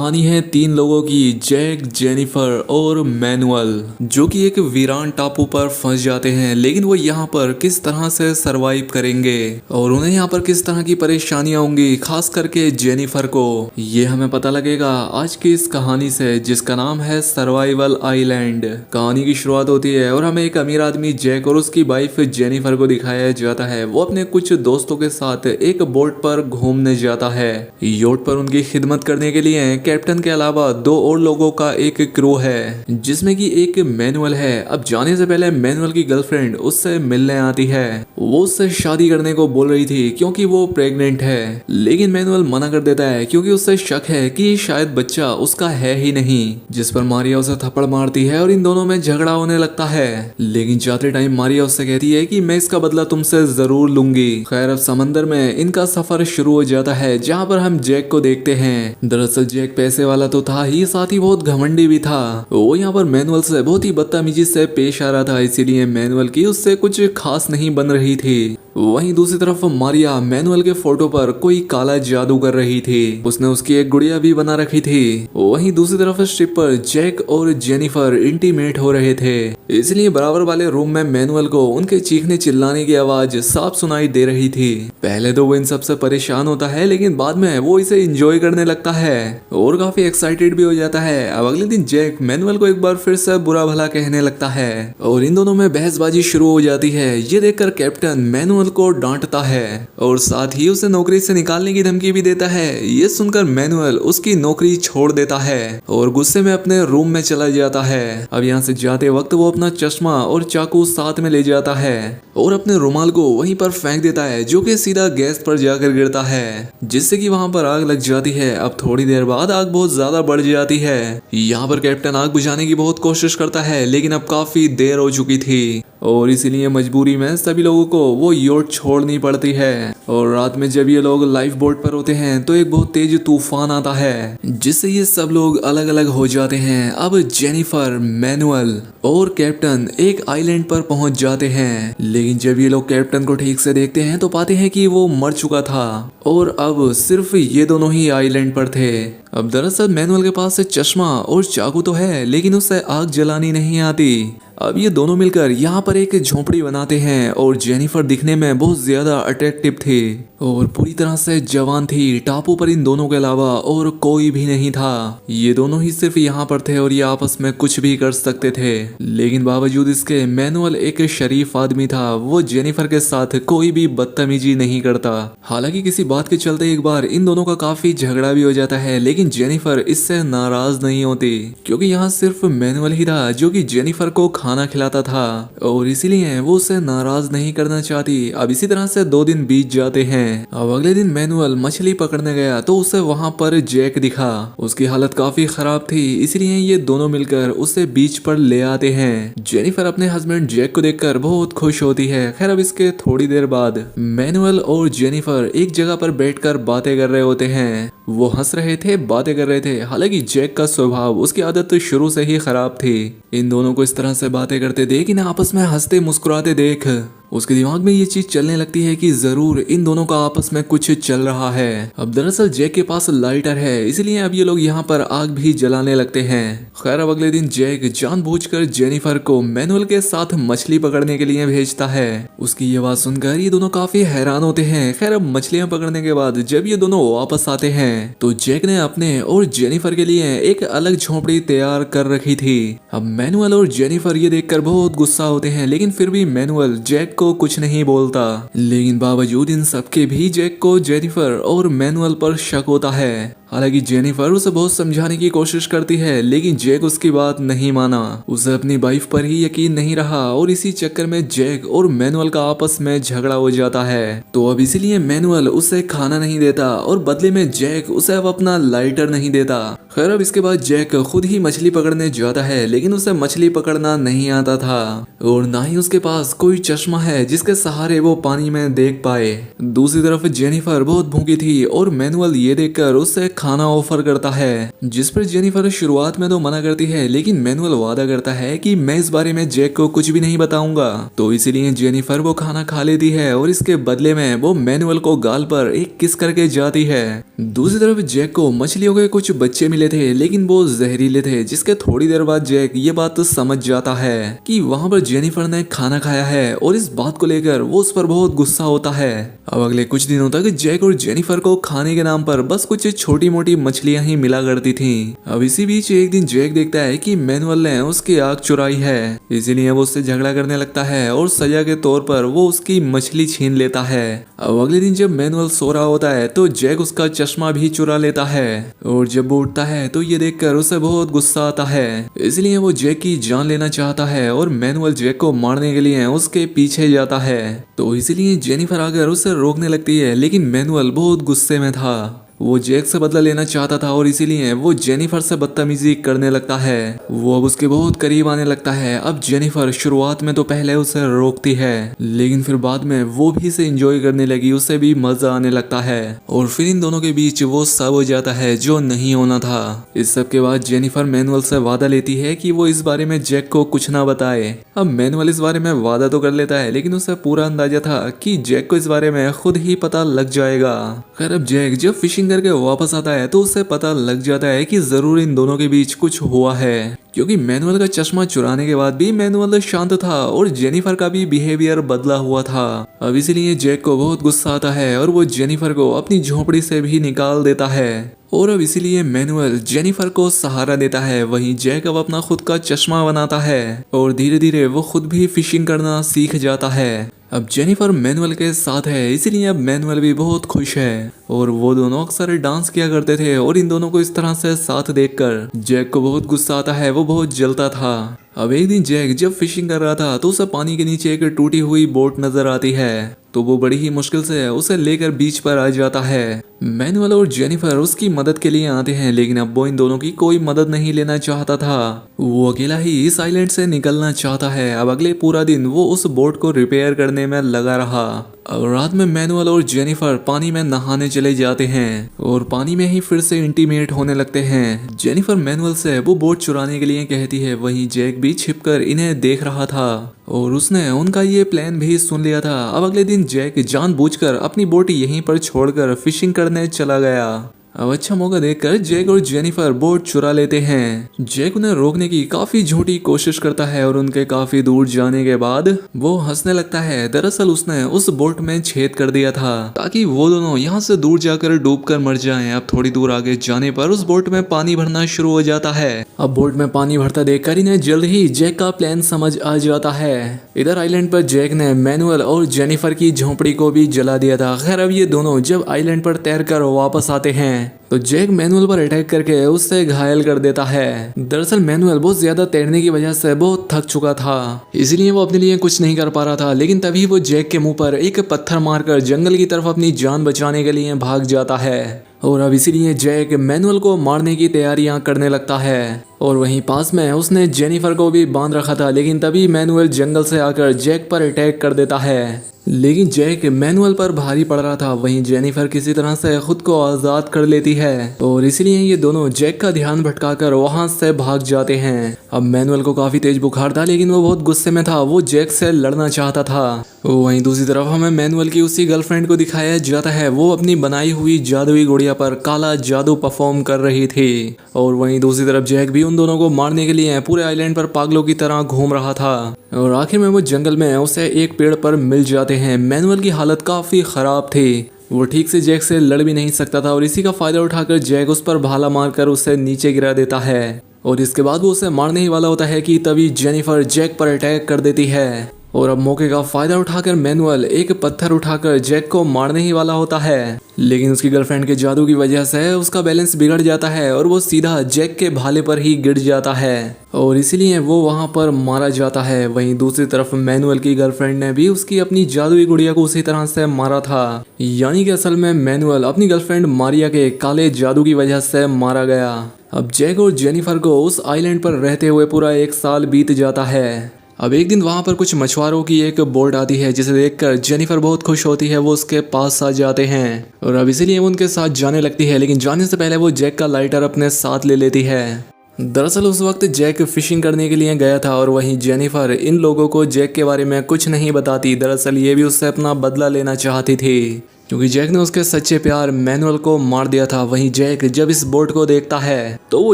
कहानी है तीन लोगों की, जैक, जेनिफर और मैनुअल, जो कि एक वीरान टापू पर फंस जाते हैं। लेकिन वो यहाँ पर किस तरह से सरवाइव करेंगे और उन्हें यहाँ पर किस तरह की परेशानियां होंगी, खास करके जेनिफर को, ये हमें पता लगेगा आज की इस कहानी से, जिसका नाम है सर्वाइवल आइलैंड। कहानी की शुरुआत होती है और हमें एक अमीर आदमी जैक और उसकी वाइफ जेनिफर को दिखाया जाता है। वो अपने कुछ दोस्तों के साथ एक बोट पर घूमने जाता है। योट पर उनकी खिदमत करने के लिए कैप्टन के अलावा दो और लोगों का एक क्रू है, जिसमें कि एक मैनुअल है। अब जाने से पहले मैनुअल की गर्लफ्रेंड उससे मिलने आती है। वो उससे शादी करने को बोल रही थी क्योंकि वो प्रेग्नेंट है, लेकिन मैनुअल मना कर देता है क्योंकि उससे शक है कि शायद बच्चा उसका है ही नहीं। जिस पर मारिया उसे थप्पड़ मारती है और इन दोनों में झगड़ा होने लगता है। लेकिन जाते टाइम मारिया उससे कहती है कि मैं इसका बदला तुमसे जरूर लूंगी। खैर, अब समंदर में इनका सफर शुरू हो जाता है, जहाँ पर हम जैक को देखते हैं। दरअसल जैक पैसे वाला तो था ही, साथ ही बहुत घमंडी भी था। वो यहाँ पर मैनुअल से बहुत ही बदतमीजी से पेश आ रहा था, इसीलिए मैनुअल की उससे कुछ खास नहीं बन रही थी। वहीं दूसरी तरफ मारिया मैनुअल के फोटो पर कोई काला जादू कर रही थी। उसने उसकी एक गुड़िया भी बना रखी थी। वहीं दूसरी तरफ शिप पर जैक और जेनिफर इंटीमेट हो रहे थे, इसलिए बराबर वाले रूम में मैनुअल को उनके चीखने चिल्लाने की आवाज साफ सुनाई दे रही थी। पहले तो वो इन सबसे परेशान होता है, लेकिन बाद में वो इसे एंजॉय करने लगता है और काफी एक्साइटेड भी हो जाता है। अब अगले दिन जैक मैनुअल को एक बार फिर से बुरा भला कहने लगता है और इन दोनों में बहसबाजी शुरू हो जाती है। ये देखकर कैप्टन मैनुअल को डांटता है और साथ ही उसे नौकरी से निकालने की धमकी भी देता है। ये सुनकर मैनुअल उसकी नौकरी छोड़ देता है और गुस्से में अपने रूम में चला जाता है। अब यहाँ से जाते वक्त वो अपना चश्मा और चाकू साथ में ले जाता है और अपने रुमाल को वहीं पर फेंक देता है, जो कि सीधा गैस पर जाकर गिरता है, जिससे कि वहां पर आग लग जाती है। अब थोड़ी देर बाद आग बहुत ज्यादा बढ़ जाती है। यहाँ पर कैप्टन आग बुझाने की बहुत कोशिश करता है, लेकिन अब काफी देर हो चुकी थी और इसीलिए मजबूरी में सभी लोगों को वो योट छोड़नी पड़ती है। और रात में जब ये लोग लाइफ बोट पर होते हैं तो एक बहुत तेज तूफान आता है, जिससे ये सब लोग अलग अलग हो जाते हैं। अब जेनिफर, मैनुअल और कैप्टन एक आइलैंड पर पहुंच जाते हैं, लेकिन जब ये लोग कैप्टन को ठीक से देखते हैं तो पाते हैं कि वो मर चुका था और अब सिर्फ ये दोनों ही आइलैंड पर थे। अब दरअसल मैनुअल के पास से चश्मा और चाकू तो है, लेकिन उससे आग जलानी नहीं आती। अब ये दोनों मिलकर यहाँ पर एक झोपड़ी बनाते हैं और जेनिफर दिखने में बहुत ज्यादा अट्रैक्टिव थी और पूरी तरह से जवान थी। टापू पर इन दोनों के अलावा और कोई भी नहीं था। ये दोनों ही सिर्फ यहाँ पर थे और ये आपस में कुछ भी कर सकते थे, लेकिन बावजूद इसके मैनुअल एक शरीफ आदमी था। वो जेनिफर के साथ कोई भी बदतमीजी नहीं करता। हालांकि किसी बात के चलते एक बार इन दोनों का काफी झगड़ा भी हो जाता है, लेकिन जेनिफर इससे नाराज नहीं होती क्योंकि यहाँ सिर्फ मैनुअल ही था जो कि जेनिफर को खाना खिलाता था और इसीलिए वो उसे नाराज नहीं करना चाहती। अब इसी तरह से 2 दिन बीत जाते हैं। अब अगले दिन मैनुअल मछली पकड़ने गया तो उसे वहां पर जैक दिखा। उसकी हालत काफी खराब थी, इसलिए ये दोनों मिलकर उसे बीच पर ले आते हैं। जेनिफर अपने हस्बैंड जैक को देखकर बहुत खुश होती है। खैर, अब इसके थोड़ी देर बाद मैनुअल और जेनिफर एक जगह पर बैठकर बातें कर रहे होते हैं। वो हंस रहे थे, बातें कर रहे थे। हालांकि जैक का स्वभाव, उसकी आदत शुरू से ही खराब थी। इन दोनों को इस तरह से बातें करते देख, इन्हें आपस में हंसते मुस्कुराते देख उसके दिमाग में ये चीज चलने लगती है कि जरूर इन दोनों का आपस में कुछ चल रहा है। अब दरअसल जैक के पास लाइटर है, इसलिए अब ये लोग यहाँ पर आग भी जलाने लगते हैं। खैर, अब अगले दिन जैक जानबूझकर जेनिफर को मैनुअल के साथ मछली पकड़ने के लिए भेजता है। उसकी ये बात सुनकर ये दोनों काफी हैरान होते हैं। खैर, अब मछलियां पकड़ने के बाद जब ये दोनों वापस आते हैं तो जैक ने अपने और जेनिफर के लिए एक अलग झोपड़ी तैयार कर रखी थी। अब मैनुअल और जेनिफर ये देखकर बहुत गुस्सा होते हैं, लेकिन फिर भी मैनुअल जैक को कुछ नहीं बोलता। लेकिन बावजूद इन सबके भी जैक को जेनिफर और मैनुअल पर शक होता है। हालांकि जेनिफर उसे बहुत समझाने की कोशिश करती है, लेकिन जैक उसकी बात नहीं माना। उसे अपनी वाइफ पर ही यकीन नहीं रहा और इसी चक्कर में जैक और मैनुअल का आपस में झगड़ा हो जाता है। तो अब इसीलिए मैनुअल उसे खाना नहीं देता और बदले में जैक उसे अब अपना लाइटर नहीं देता। खैर, अब इसके बाद जैक खुद ही मछली पकड़ने जाता है, लेकिन उसे मछली पकड़ना नहीं आता था और ना ही उसके पास कोई चश्मा है जिसके सहारे वो पानी में देख पाए। दूसरी तरफ जेनिफर बहुत भूखी थी और मैनुअल ये देखकर उससे खाना ऑफर करता है, जिस पर जेनिफर शुरुआत में तो मना करती है, लेकिन मैनुअल वादा करता है कि मैं इस बारे में जैक को कुछ भी नहीं बताऊंगा। तो इसीलिए जेनिफर वो खाना खा लेती है और इसके बदले में वो मैनुअल को गाल पर एक किस करके जाती है। दूसरी तरफ जैक को मछलियों के कुछ बच्चे मिले मिले थे लेकिन वो जहरीले थे, जिसके थोड़ी देर बाद जैक ये बात तो समझ जाता है कि वहाँ पर जेनिफर ने खाना खाया है और इस बात को लेकर वो उस पर बहुत गुस्सा होता है। अब अगले कुछ दिनों तक जैक और जेनिफर को खाने के नाम पर बस कुछ छोटी मोटी मछलियां ही मिला करती थी। अब इसी बीच एक दिन जैक देखता है कि मैनुअल ने उसकी आग चुराई है, इसीलिए वो उससे झगड़ा करने लगता है और सजा के तौर पर वो उसकी मछली छीन लेता है। अब अगले दिन जब मैनुअल सो रहा होता है तो जैक उसका चश्मा भी चुरा लेता है और जब वो उठता है तो ये देखकर उसे बहुत गुस्सा आता है, इसलिए वो जैक की जान लेना चाहता है और मैनुअल जैक को मारने के लिए उसके पीछे जाता है। तो इसलिए जेनिफर आकर उसे रोकने लगती है, लेकिन मैनुअल बहुत गुस्से में था। वो जैक से बदला लेना चाहता था और इसीलिए वो जेनिफर से बदतमीजी करने लगता है। वो अब उसके बहुत करीब आने लगता है। अब जेनिफर शुरुआत में तो पहले उसे रोकती है, लेकिन फिर बाद में वो भी इसे एंजॉय करने लगी, उसे भी मजा आने लगता है और फिर इन दोनों के बीच वो सब हो जाता है जो नहीं होना था। इस सब के बाद जेनिफर मैनुअल से वादा लेती है कि वो इस बारे में जैक को कुछ ना बताए। अब मैनुअल इस बारे में वादा तो कर लेता है, लेकिन उसे पूरा अंदाजा था कि जैक को इस बारे में खुद ही पता लग जाएगा। खैर अब जैक जब फिशिंग करके वापस आता है तो उसे पता लग जाता है कि जरूर इन दोनों के बीच कुछ हुआ है, क्योंकि मैनुअल का चश्मा चुराने के बाद भी मैनुअल शांत था और जेनिफर का भी बिहेवियर बदला हुआ था। अब इसीलिए जैक को बहुत गुस्सा आता है और वो जेनिफर को अपनी झोपड़ी से भी निकाल देता है और अब इसीलिए मैनुअल जेनिफर को सहारा देता है। वहीं जैक अब अपना खुद का चश्मा बनाता है और धीरे धीरे वो खुद भी फिशिंग करना सीख जाता है। अब जेनिफर मैनुअल के साथ है, इसीलिए अब मैनुअल भी बहुत खुश है और वो दोनों अक्सर डांस किया करते थे और इन दोनों को इस तरह से साथ देखकर जैक को बहुत गुस्सा आता है, वो बहुत जलता था। अब एक दिन जैक जब फिशिंग कर रहा था तो उसे पानी के नीचे एक टूटी हुई बोट नजर आती है, तो वो बड़ी ही मुश्किल से उसे लेकर बीच पर आ जाता है। मैनुअल और जेनिफर उसकी मदद के लिए आते हैं, लेकिन अब वो इन दोनों की कोई मदद नहीं लेना चाहता था। वो अकेला ही इस आइलैंड से निकलना चाहता है। अब अगले पूरा दिन वो उस बोट को रिपेयर करने में लगा रहा। अब रात में मैनुअल और जेनिफर पानी में नहाने चले जाते हैं और पानी में ही फिर से इंटीमेट होने लगते हैं। जेनिफर मैनुअल से वो बोट चुराने के लिए कहती है, वहीं जैक भी छिपकर इन्हें देख रहा था और उसने उनका ये प्लान भी सुन लिया था। अब अगले दिन जैक जानबूझकर अपनी बोट यहीं पर छोड़कर फिशिंग करने चला गया। अब अच्छा मौका देखकर जैक और जेनिफर बोट चुरा लेते हैं। जैक उन्हें रोकने की काफी झूठी कोशिश करता है और उनके काफी दूर जाने के बाद वो हंसने लगता है। दरअसल उसने उस बोट में छेद कर दिया था ताकि वो दोनों यहाँ से दूर जाकर डूबकर मर जाएं। अब थोड़ी दूर आगे जाने पर उस बोट में पानी भरना शुरू हो जाता है। अब बोट में पानी भरता देखकर इन्हें जल्द ही जैक का प्लान समझ आ जाता है। इधर आइलैंड पर जैक ने मैनुअल और जेनिफर की झोपड़ी को भी जला दिया था। खैर अब ये दोनों जब आइलैंड पर तैरकर वापस आते हैं तो जैक मैनुअल पर अटैक करके उससे घायल कर देता है। दरअसल मैनुअल बहुत ज्यादा तैरने की वजह से बहुत थक चुका था, इसलिए वो अपने लिए कुछ नहीं कर पा रहा था। लेकिन तभी वो जैक के मुंह पर एक पत्थर मारकर जंगल की तरफ अपनी जान बचाने के लिए भाग जाता है और अब इसीलिए जैक मैनुअल को मारने की तैयारियां करने लगता है। और वहीं पास में उसने जेनिफर को भी बांध रखा था, लेकिन तभी मैनुअल जंगल से आकर जैक पर अटैक कर देता है। लेकिन जैक मैनुअल पर भारी पड़ रहा था। वहीं जेनिफर किसी तरह से खुद को आजाद कर लेती है और इसलिए ये दोनों जैक का ध्यान भटकाकर वहां से भाग जाते हैं। अब मैनुअल को काफी तेज बुखार था, लेकिन वो बहुत गुस्से में था, वो जैक से लड़ना चाहता था। वहीं दूसरी तरफ हमें मैनुअल की उसी गर्लफ्रेंड को दिखाया जाता है। वो अपनी बनाई हुई जादुई गुड़िया पर काला जादू परफॉर्म कर रही थी और वहीं दूसरी तरफ जैक भी उन दोनों को मारने के लिए पूरे आइलैंड पर पागलों की तरह घूम रहा था। और आखिर में वो जंगल में उसे एक पेड़ पर मिल जाते हैं। मैनुअल की हालत काफी खराब थी, वो ठीक से जैक से लड़ भी नहीं सकता था और इसी का फायदा उठाकर जैक उस पर भाला मारकर उसे नीचे गिरा देता है और इसके बाद वो उसे मारने ही वाला होता है कि तभी जेनिफर जैक पर अटैक कर देती है। और अब मौके का फायदा उठाकर मैनुअल एक पत्थर उठाकर जैक को मारने ही वाला होता है, लेकिन उसकी गर्लफ्रेंड के जादू की वजह से उसका बैलेंस बिगड़ जाता है और वो सीधा जैक के भाले पर ही गिर जाता है और इसीलिए वो वहां पर मारा जाता है। वहीं दूसरी तरफ मैनुअल की गर्लफ्रेंड ने भी उसकी अपनी जादुई गुड़िया को उसी तरह से मारा था, यानी कि असल में मैनुअल अपनी गर्लफ्रेंड मारिया के काले जादू की वजह से मारा गया। अब जैक और जेनिफर को उस आइलैंड पर रहते हुए पूरा 1 साल बीत जाता है। अब एक दिन वहां पर कुछ मछुआरों की एक बोट आती है, जिसे देखकर जेनिफर बहुत खुश होती है। वो उसके पास आ जाते हैं और अब इसीलिए वो उनके साथ जाने लगती है, लेकिन जाने से पहले वो जैक का लाइटर अपने साथ ले लेती है। दरअसल उस वक्त जैक फिशिंग करने के लिए गया था और वहीं जेनिफर इन लोगों को जैक के बारे में कुछ नहीं बताती। दरअसल ये भी उससे अपना बदला लेना चाहती थी, क्योंकि जैक ने उसके सच्चे प्यार मैनुअल को मार दिया था। वहीं जैक जब इस बोट को देखता है तो वो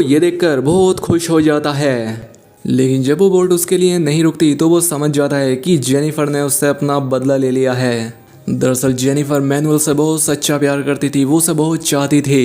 ये देखकर बहुत खुश हो जाता है, लेकिन जब वो बोट उसके लिए नहीं रुकती तो वो समझ जाता है कि जेनिफर ने उससे अपना बदला ले लिया है। दरअसल जेनिफर मैनुअल से बहुत सच्चा प्यार करती थी, वो उसे बहुत चाहती थी।